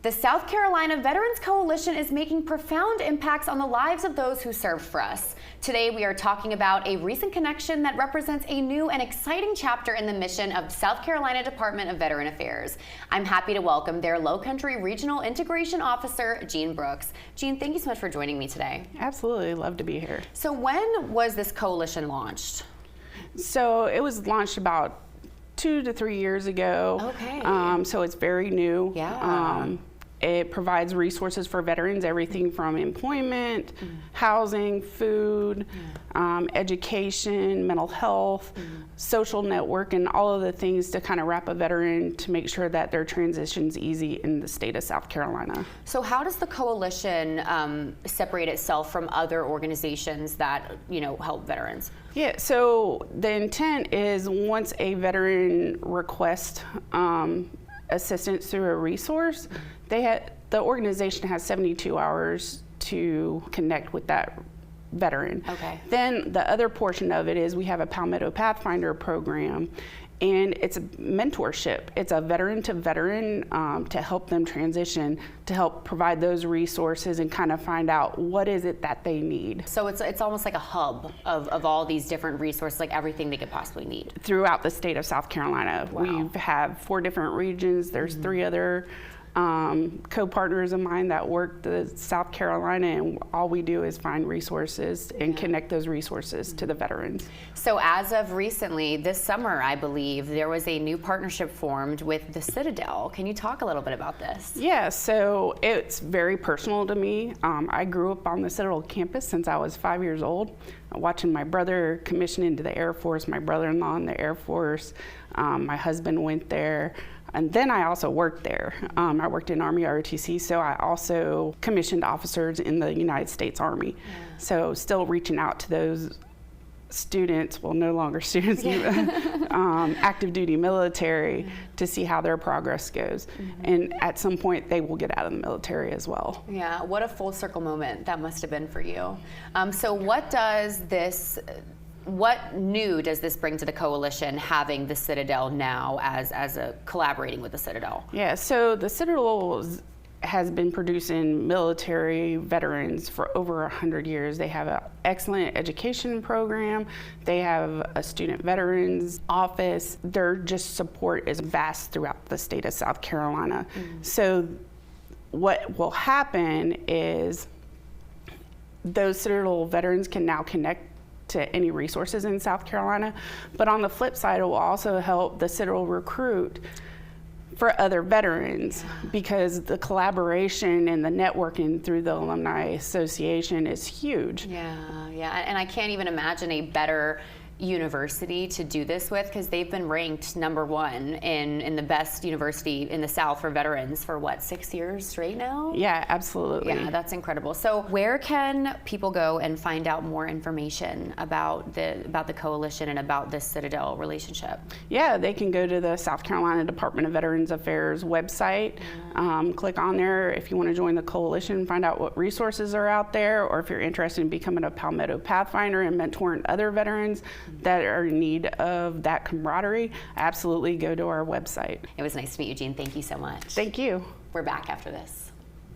The South Carolina Veterans Coalition is making profound impacts on the lives of those who served for us. Today we are talking about a recent connection that represents a new and exciting chapter in the mission of South Carolina Department of Veteran Affairs. I'm happy to welcome their Lowcountry Regional Integration Officer, Jean Brooks. Jean, thank you so much for joining me today. Absolutely, love to be here. So when was this coalition launched? So it was launched about 2 to 3 years ago. Okay. So it's very new. Yeah. It provides resources for veterans, everything from employment, housing, food, education, mental health, social network, and all of the things to kind of wrap a veteran to make sure that their transition's easy in the state of South Carolina. So how does the coalition separate itself from other organizations that, help veterans? Yeah, so the intent is once a veteran requests assistance through a resource, the organization has 72 hours to connect with that veteran. Okay. Then the other portion of it is we have a Palmetto Pathfinder program, and it's a mentorship. It's a veteran to veteran to help them transition, to help provide those resources and kind of find out what is it that they need. So it's almost like a hub of all these different resources, like everything they could possibly need. Throughout the state of South Carolina. Wow. We have 4 different regions. There's 3 other co-partners of mine that work the South Carolina, and all we do is find resources and connect those resources to the veterans. So as of recently, this summer, I believe, there was a new partnership formed with the Citadel. Can you talk a little bit about this? Yeah, so it's very personal to me. I grew up on the Citadel campus since I was 5 years old, watching my brother commission into the Air Force, my brother-in-law in the Air Force, my husband went there. And then I also worked there. I worked in Army ROTC, so I also commissioned officers in the United States Army. Yeah. So still reaching out to those students, well, no longer students, active duty military, to see how their progress goes. And at some point, they will get out of the military as well. Yeah, what a full circle moment that must have been for you. So what new does this bring to the coalition, having the Citadel now as a collaborating with the Citadel? Yeah, so the Citadel has been producing military veterans for over 100 years. They have an excellent education program. They have a student veterans office. Their just support is vast throughout the state of South Carolina. So what will happen is those Citadel veterans can now connect to any resources in South Carolina. But on the flip side, it will also help the Citadel recruit for other veterans, because the collaboration and the networking through the Alumni Association is huge. Yeah, and I can't even imagine a better university to do this with, because they've been ranked #1 in the best university in the South for veterans for what, 6 years straight now? Yeah, absolutely. Yeah, that's incredible. So where can people go and find out more information about the coalition and about this Citadel relationship? Yeah, they can go to the South Carolina Department of Veterans Affairs website, click on there if you want to join the coalition, find out what resources are out there, or if you're interested in becoming a Palmetto Pathfinder and mentoring other veterans that are in need of that camaraderie, absolutely go to our website. It was nice to meet you, Jean. Thank you so much. Thank you. We're back after this.